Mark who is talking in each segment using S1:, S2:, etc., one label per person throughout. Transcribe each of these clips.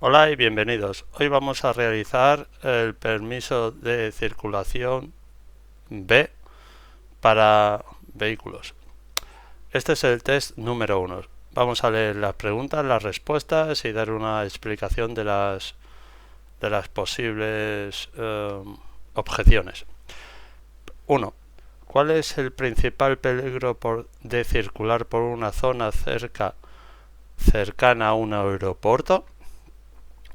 S1: Hola y bienvenidos. Hoy vamos a realizar el permiso de circulación B para vehículos. Este es el test número 1. Vamos a leer las preguntas, las respuestas y dar una explicación de las posibles objeciones. 1. ¿Cuál es el principal peligro de circular por una zona cercana a un aeropuerto?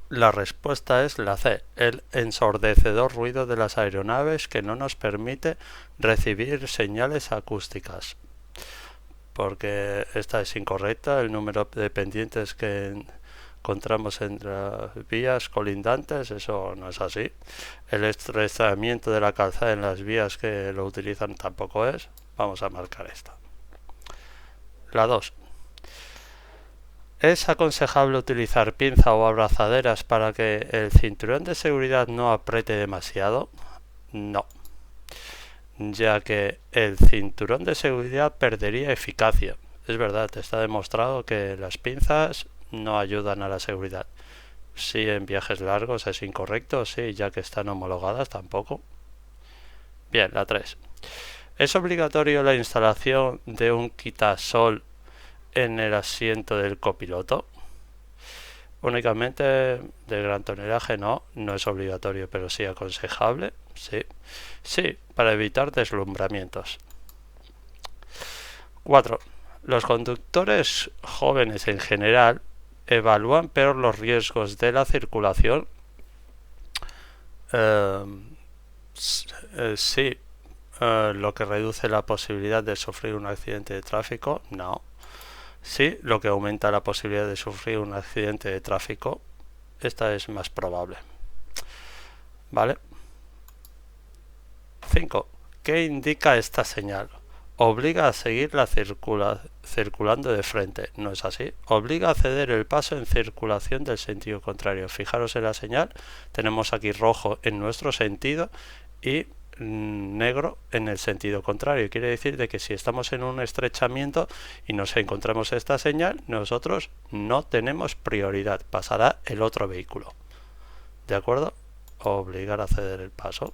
S1: La respuesta es la C, el ensordecedor ruido de las aeronaves que no nos permite recibir señales acústicas. Porque esta es incorrecta, el número de pendientes que encontramos entre las vías colindantes, eso no es así. El estrechamiento de la calzada en las vías que lo utilizan tampoco es. Vamos a marcar esta. La 2. ¿Es aconsejable utilizar pinza o abrazaderas para que el cinturón de seguridad no apriete demasiado? No, ya que el cinturón de seguridad perdería eficacia. Es verdad, está demostrado que las pinzas no ayudan a la seguridad. Sí, en viajes largos es incorrecto, sí, ya que están homologadas tampoco. Bien, la 3. ¿Es obligatorio la instalación de un quitasol en el asiento del copiloto? Únicamente de gran tonelaje no es obligatorio, pero sí aconsejable, sí. Sí, para evitar deslumbramientos. 4. Los conductores jóvenes en general evalúan peor los riesgos de la circulación. Sí, lo que reduce la posibilidad de sufrir un accidente de tráfico, no. Sí, lo que aumenta la posibilidad de sufrir un accidente de tráfico, esta es más probable. ¿Vale? 5. ¿Qué indica esta señal? Obliga a seguir circulando de frente. No es así. Obliga a ceder el paso en circulación del sentido contrario. Fijaros en la señal. Tenemos aquí rojo en nuestro sentido y negro en el sentido contrario. Quiere decir de que si estamos en un estrechamiento y nos encontramos esta señal, nosotros no tenemos prioridad. Pasará el otro vehículo. ¿De acuerdo? Obligar a ceder el paso.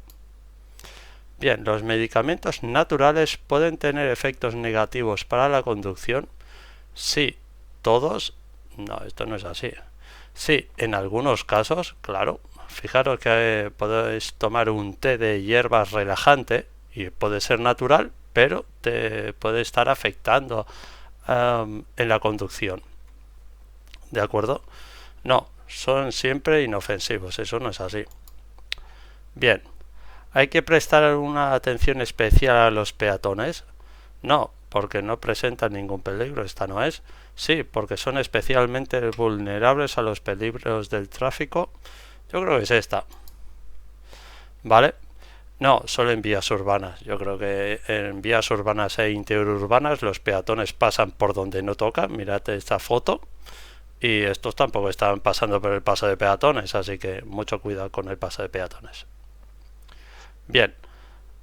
S1: Bien, los medicamentos naturales pueden tener efectos negativos para la conducción. Sí, todos. No, esto no es así. Sí, en algunos casos, claro. Fijaros que podéis tomar un té de hierbas relajante y puede ser natural, pero te puede estar afectando en la conducción. ¿De acuerdo? No, son siempre inofensivos, eso no es así. Bien, ¿hay que prestar una atención especial a los peatones? No, porque no presentan ningún peligro, esta no es. Sí, porque son especialmente vulnerables a los peligros del tráfico. Yo creo que es esta. ¿Vale? No, solo en vías urbanas. Yo creo que en vías urbanas e interurbanas los peatones pasan por donde no tocan. Mirad esta foto. Y estos tampoco están pasando por el paso de peatones, así que mucho cuidado con el paso de peatones. Bien,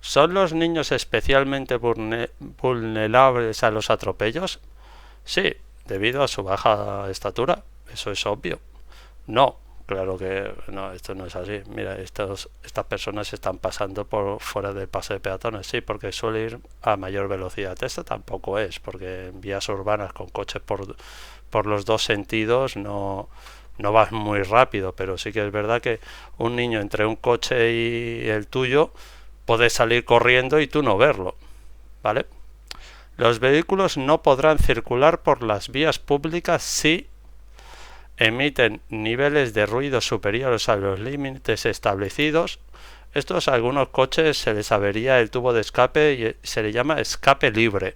S1: ¿son los niños especialmente vulnerables a los atropellos? Sí, debido a su baja estatura, eso es obvio. No, claro que no, esto no es así. Mira, estas personas están pasando por fuera del paso de peatones, sí, porque suele ir a mayor velocidad. Esto tampoco es, porque en vías urbanas con coches por los dos sentidos no vas muy rápido, pero sí que es verdad que un niño entre un coche y el tuyo puede salir corriendo y tú no verlo, ¿vale? Los vehículos no podrán circular por las vías públicas si emiten niveles de ruido superiores a los límites establecidos. Estos a algunos coches se les avería el tubo de escape y se le llama escape libre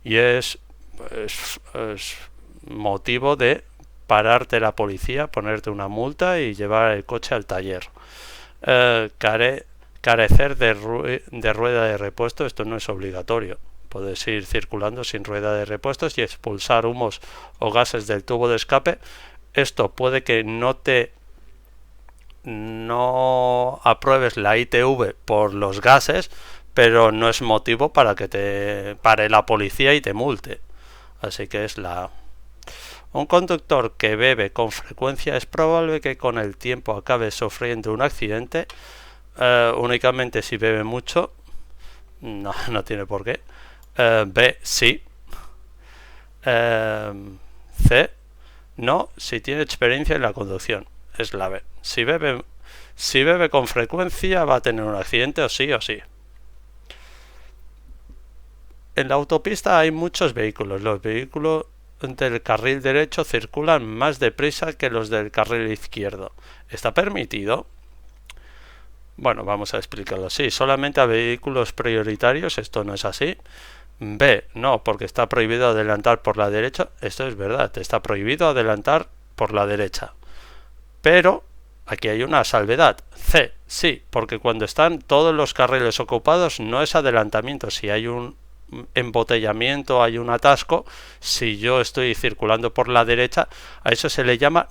S1: y es motivo de pararte la policía, ponerte una multa y llevar el coche al taller. Carecer de rueda de repuesto, esto no es obligatorio. Puedes ir circulando sin rueda de repuestos y expulsar humos o gases del tubo de escape. Esto puede que no apruebes la ITV por los gases, pero no es motivo para que te pare la policía y te multe. Así que es la Un conductor que bebe con frecuencia es probable que con el tiempo acabe sufriendo un accidente. Únicamente si bebe mucho. No, no tiene por qué. B, sí. C, no, si tiene experiencia en la conducción. Es la B. Si bebe con frecuencia va a tener un accidente o sí o sí. En la autopista hay muchos vehículos. Los vehículos del carril derecho circulan más deprisa que los del carril izquierdo. ¿Está permitido? Bueno, vamos a explicarlo así. Solamente a vehículos prioritarios, esto no es así. B, no, porque está prohibido adelantar por la derecha. Esto es verdad, está prohibido adelantar por la derecha. Pero aquí hay una salvedad. C, sí, porque cuando están todos los carriles ocupados no es adelantamiento. Si hay un embotellamiento, hay un atasco, si yo estoy circulando por la derecha, a eso se le llama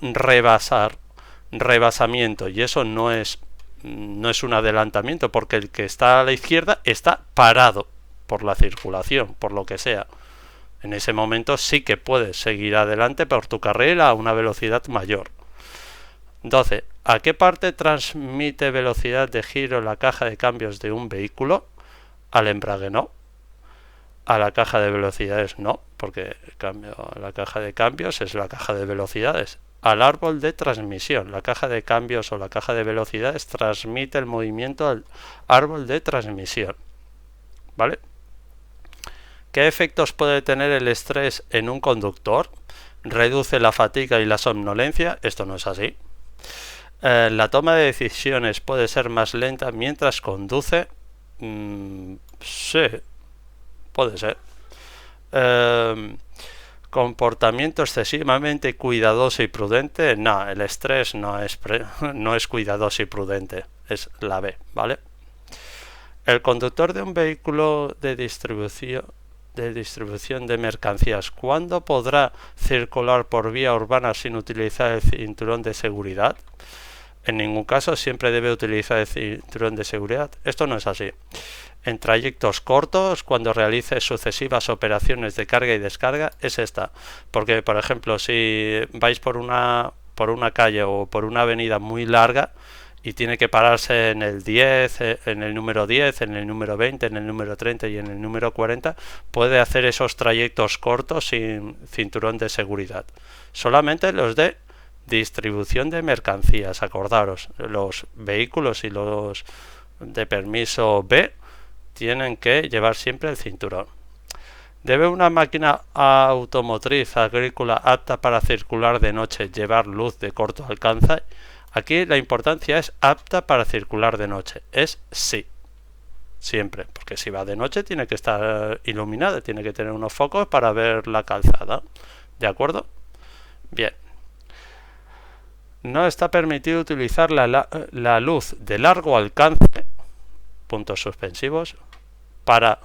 S1: rebasamiento, y eso no es un adelantamiento, porque el que está a la izquierda está parado por la circulación, por lo que sea. En ese momento sí que puedes seguir adelante por tu carril a una velocidad mayor. 12. ¿A qué parte transmite velocidad de giro la caja de cambios de un vehículo? Al embrague no. A la caja de velocidades no, porque la caja de cambios es la caja de velocidades. Al árbol de transmisión, la caja de cambios o la caja de velocidades transmite el movimiento al árbol de transmisión. ¿Vale? ¿Qué efectos puede tener el estrés en un conductor? ¿Reduce la fatiga y la somnolencia? Esto no es así. ¿La toma de decisiones puede ser más lenta mientras conduce? Sí, puede ser. Comportamiento excesivamente cuidadoso y prudente. No, el estrés no es cuidadoso y prudente. Es la B, ¿vale? El conductor de un vehículo de distribución de mercancías, ¿cuándo podrá circular por vía urbana sin utilizar el cinturón de seguridad? En ningún caso, siempre debe utilizar el cinturón de seguridad. Esto no es así. En trayectos cortos, cuando realice sucesivas operaciones de carga y descarga, es esta. Porque, por ejemplo, si vais por una calle o por una avenida muy larga y tiene que pararse en el 10, en el número 10, en el número 20, en el número 30 y en el número 40, puede hacer esos trayectos cortos sin cinturón de seguridad. Solamente los de distribución de mercancías, acordaros, los vehículos y los de permiso B tienen que llevar siempre el cinturón. ¿Debe una máquina automotriz agrícola apta para circular de noche llevar luz de corto alcance? Aquí la importancia es apta para circular de noche. Es sí. Siempre. Porque si va de noche tiene que estar iluminada. Tiene que tener unos focos para ver la calzada. ¿De acuerdo? Bien. No está permitido utilizar la luz de largo alcance, puntos suspensivos, para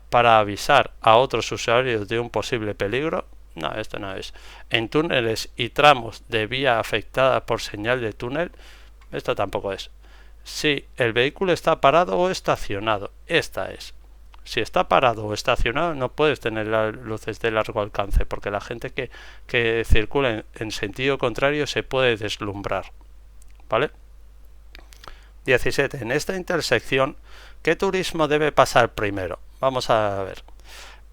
S1: avisar a otros usuarios de un posible peligro. No, esto no es. En túneles y tramos de vía afectada por señal de túnel, esto tampoco es. Si el vehículo está parado o estacionado, esta es. Si está parado o estacionado no puedes tener las luces de largo alcance, porque la gente que circula en sentido contrario se puede deslumbrar. ¿Vale? 17. En esta intersección, ¿qué turismo debe pasar primero? Vamos a ver.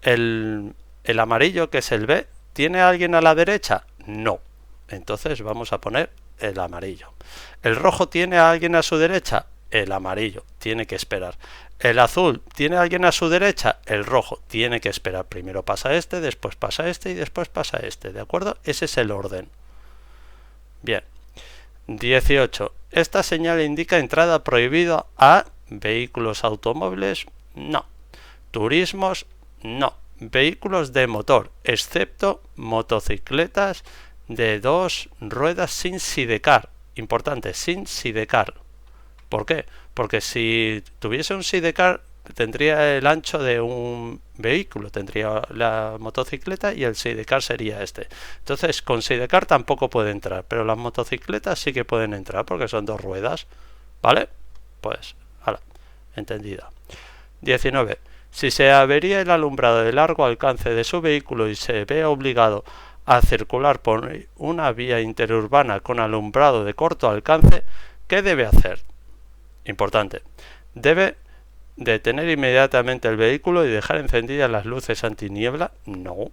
S1: El amarillo, que es el B, ¿tiene alguien a la derecha? No. Entonces vamos a poner el amarillo. ¿El rojo tiene a alguien a su derecha? El amarillo. Tiene que esperar. ¿El azul tiene a alguien a su derecha? El rojo. Tiene que esperar. Primero pasa este, después pasa este y después pasa este. ¿De acuerdo? Ese es el orden. Bien. 18. Esta señal indica entrada prohibida a vehículos automóviles. No. Turismos. No. Vehículos de motor, excepto motocicletas de 2 ruedas sin sidecar. Importante, sin sidecar. ¿Por qué? Porque si tuviese un sidecar tendría el ancho de un vehículo, tendría la motocicleta y el sidecar sería este. Entonces con sidecar tampoco puede entrar, pero las motocicletas sí que pueden entrar porque son 2 ruedas. ¿Vale? Pues, entendido. 19. Si se avería el alumbrado de largo alcance de su vehículo y se ve obligado a circular por una vía interurbana con alumbrado de corto alcance, ¿qué debe hacer? Importante. Debe detener inmediatamente el vehículo y dejar encendidas las luces antiniebla. No.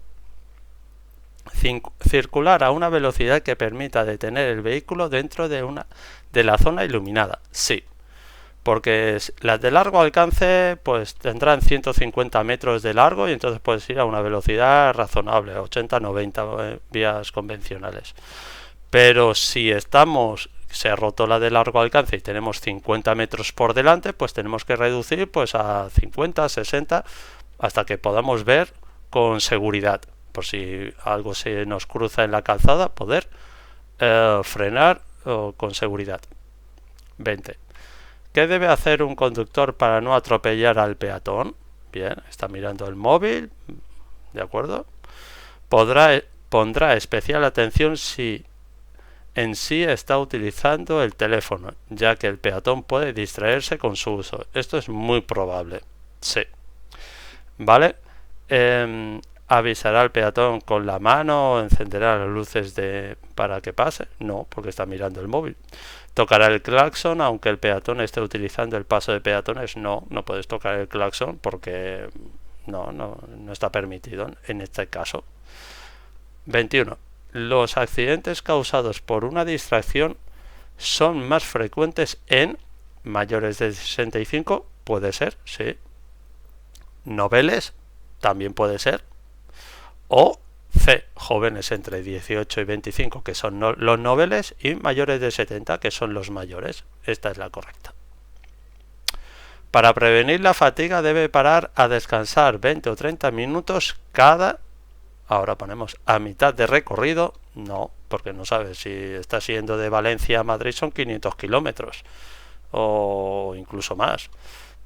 S1: Circular a una velocidad que permita detener el vehículo dentro de la zona iluminada. Sí. Porque las de largo alcance pues tendrán 150 metros de largo y entonces puedes ir a una velocidad razonable, 80-90 vías convencionales. Pero si se ha roto la de largo alcance y tenemos 50 metros por delante, pues tenemos que reducir pues a 50, 60 hasta que podamos ver con seguridad. Por si algo se nos cruza en la calzada, poder frenar con seguridad. 20. ¿Qué debe hacer un conductor para no atropellar al peatón? Bien, está mirando el móvil, ¿de acuerdo? Pondrá especial atención si en sí está utilizando el teléfono, ya que el peatón puede distraerse con su uso. Esto es muy probable. Sí. ¿Vale? ¿Avisará al peatón con la mano o encenderá las luces para que pase? No, porque está mirando el móvil. ¿Tocará el claxon aunque el peatón esté utilizando el paso de peatones? No, no puedes tocar el claxon porque no está permitido en este caso. 21. Los accidentes causados por una distracción son más frecuentes en mayores de 65, puede ser, sí. Noveles, también puede ser. O C, jóvenes entre 18 y 25, que son los noveles, y mayores de 70, que son los mayores. Esta es la correcta. Para prevenir la fatiga debe parar a descansar 20 o 30 minutos ahora ponemos a mitad de recorrido. No, porque no sabes si estás yendo de Valencia a Madrid, son 500 kilómetros o incluso más.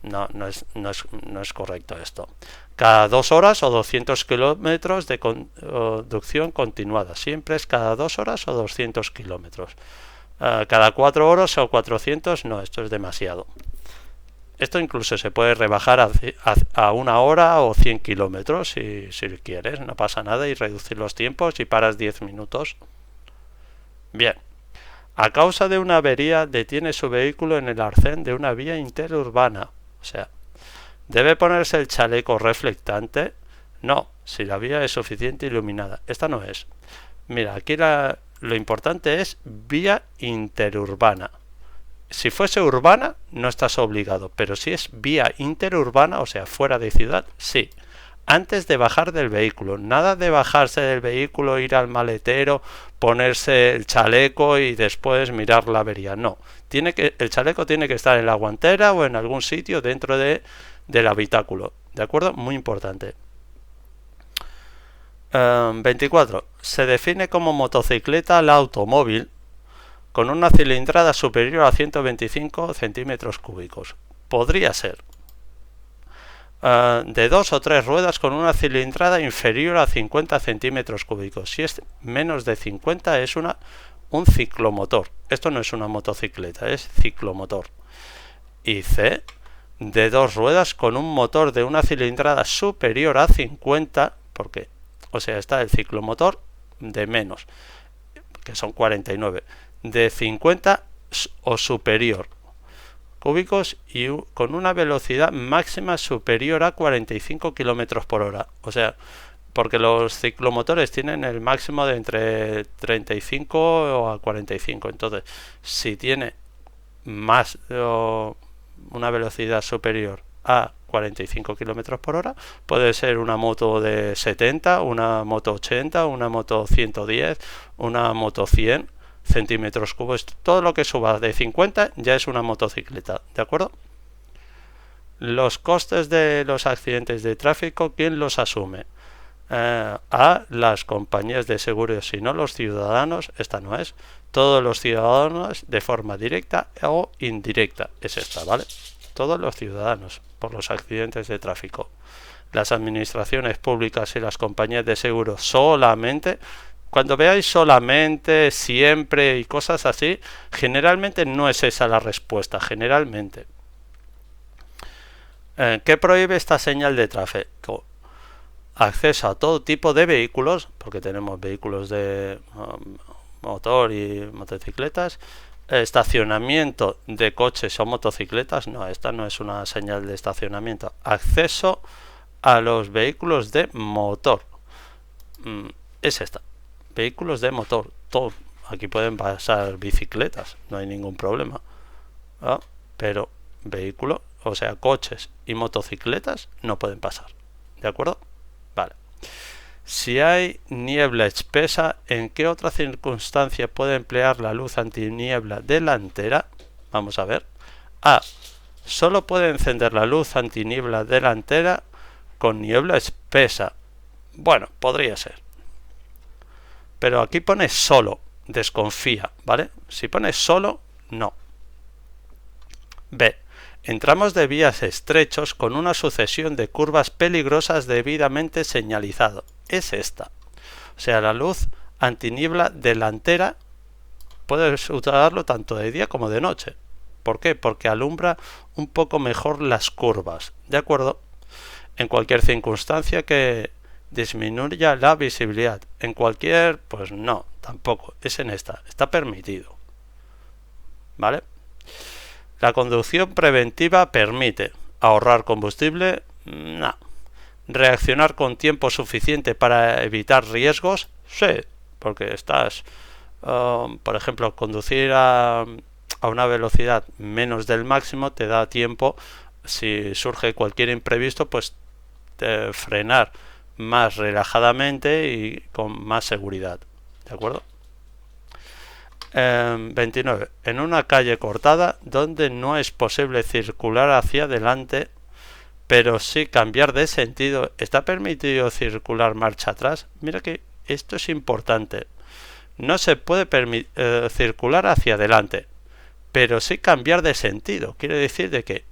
S1: No es correcto esto. Cada 2 horas o 200 kilómetros de conducción continuada. Siempre es cada 2 horas o 200 kilómetros. Cada 4 horas o 400, no, esto es demasiado. Esto incluso se puede rebajar a 1 hora o 100 kilómetros si quieres, no pasa nada, y reducir los tiempos y paras 10 minutos. Bien. A causa de una avería detiene su vehículo en el arcén de una vía interurbana. O sea, ¿debe ponerse el chaleco reflectante? No, si la vía es suficiente iluminada. Esta no es. Mira, aquí lo importante es vía interurbana. Si fuese urbana, no estás obligado, pero si es vía interurbana, o sea, fuera de ciudad, sí. Antes de bajar del vehículo, nada de bajarse del vehículo, ir al maletero, ponerse el chaleco y después mirar la avería. No, el chaleco tiene que estar en la guantera o en algún sitio dentro del habitáculo. ¿De acuerdo? Muy importante. 24. Se define como motocicleta la automóvil con una cilindrada superior a 125 centímetros cúbicos. Podría ser de 2 o 3 ruedas con una cilindrada inferior a 50 centímetros cúbicos. Si es menos de 50 es un ciclomotor. Esto no es una motocicleta, es ciclomotor. Y C, de 2 ruedas con un motor de una cilindrada superior a 50, porque, o sea, está el ciclomotor de menos, que son 49, de 50 o superior cúbicos y con una velocidad máxima superior a 45 km por hora. O sea, porque los ciclomotores tienen el máximo de entre 35 a 45. Entonces, si tiene más una velocidad superior a 45 km por hora, puede ser una moto de 70, una moto 80, una moto 110, una moto 100 centímetros cúbicos. Todo lo que suba de 50 ya es una motocicleta, ¿de acuerdo? Los costes de los accidentes de tráfico, ¿quién los asume? A las compañías de seguros y no los ciudadanos. Esta no es. Todos los ciudadanos de forma directa o indirecta. Es esta, ¿vale? Todos los ciudadanos por los accidentes de tráfico. Las administraciones públicas y las compañías de seguros solamente. Cuando veáis solamente, siempre y cosas así, generalmente no es esa la respuesta, generalmente. ¿Qué prohíbe esta señal de tráfico? acceso a todo tipo de vehículos, porque tenemos vehículos de motor y motocicletas, estacionamiento de coches o motocicletas, no, esta no es una señal de estacionamiento, acceso a los vehículos de motor, es esta, vehículos de motor, todo, aquí pueden pasar bicicletas, no hay ningún problema, ¿ah? Pero vehículos, o sea, coches y motocicletas no pueden pasar, ¿de acuerdo? Vale. Si hay niebla espesa, ¿en qué otra circunstancia puede emplear la luz antiniebla delantera? Vamos a ver. A. Solo puede encender la luz antiniebla delantera con niebla espesa. Bueno, podría ser. Pero aquí pone solo, desconfía, ¿vale? Si pone solo, no. B. En tramos de vías estrechos con una sucesión de curvas peligrosas debidamente señalizado. Es esta. O sea, la luz antiniebla delantera puedes usarlo tanto de día como de noche. ¿Por qué? Porque alumbra un poco mejor las curvas. ¿De acuerdo? En cualquier circunstancia que disminuya la visibilidad. En cualquier, pues no, tampoco. Es en esta. Está permitido. ¿Vale? La conducción preventiva permite ahorrar combustible. No. Reaccionar con tiempo suficiente para evitar riesgos, sí, porque estás, por ejemplo, conducir a una velocidad menos del máximo te da tiempo, si surge cualquier imprevisto, pues frenar más relajadamente y con más seguridad, ¿de acuerdo? 29. En una calle cortada donde no es posible circular hacia adelante, pero sí cambiar de sentido, ¿está permitido circular marcha atrás? Mira que esto es importante. No se puede circular hacia adelante, pero sí cambiar de sentido. Quiere decir de que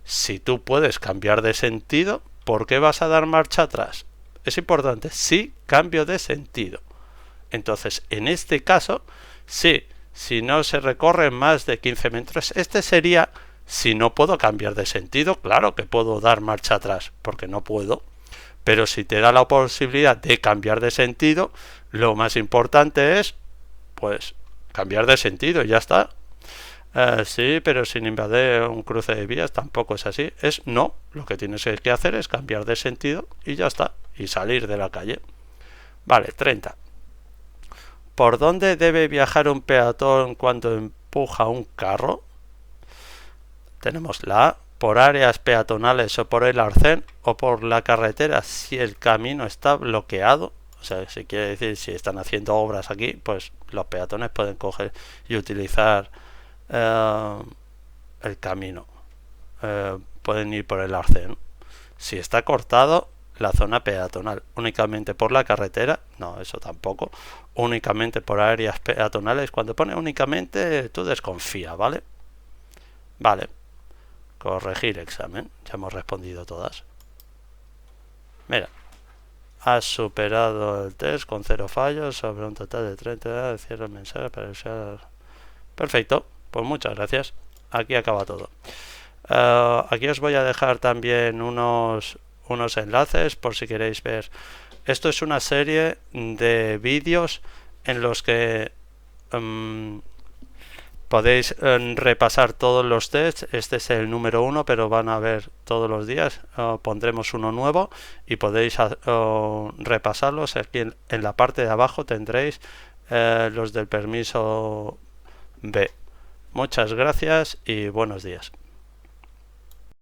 S1: si tú puedes cambiar de sentido, ¿por qué vas a dar marcha atrás? Es importante, sí, cambio de sentido. Entonces, en este caso, sí, si no se recorre más de 15 metros, este sería... Si no puedo cambiar de sentido, claro que puedo dar marcha atrás, porque no puedo. Pero si te da la posibilidad de cambiar de sentido, lo más importante es, pues, cambiar de sentido y ya está. Sí, pero sin invadir un cruce de vías tampoco es así. Es no, lo que tienes que hacer es cambiar de sentido y ya está. Y salir de la calle. Vale, 30. ¿Por dónde debe viajar un peatón cuando empuja un carro? Tenemos la A, por áreas peatonales o por el arcén o por la carretera si el camino está bloqueado. O sea, si quiere decir, si están haciendo obras aquí, pues los peatones pueden coger y utilizar el camino. Pueden ir por el arcén. Si está cortado, la zona peatonal. Únicamente por la carretera, no, eso tampoco. Únicamente por áreas peatonales. Cuando pone únicamente, tú desconfía, ¿vale? Vale. Corregir examen. Ya hemos respondido todas. Mira. Has superado el test con 0 fallos sobre un total de 30. Cierra el mensaje para usar. Perfecto. Pues muchas gracias. Aquí acaba todo. Aquí os voy a dejar también unos enlaces por si queréis ver. Esto es una serie de vídeos en los que podéis repasar todos los tests. Este es el número 1, pero van a ver todos los días. Pondremos uno nuevo y podéis repasarlos. Aquí en la parte de abajo tendréis los del permiso B. Muchas gracias y buenos días.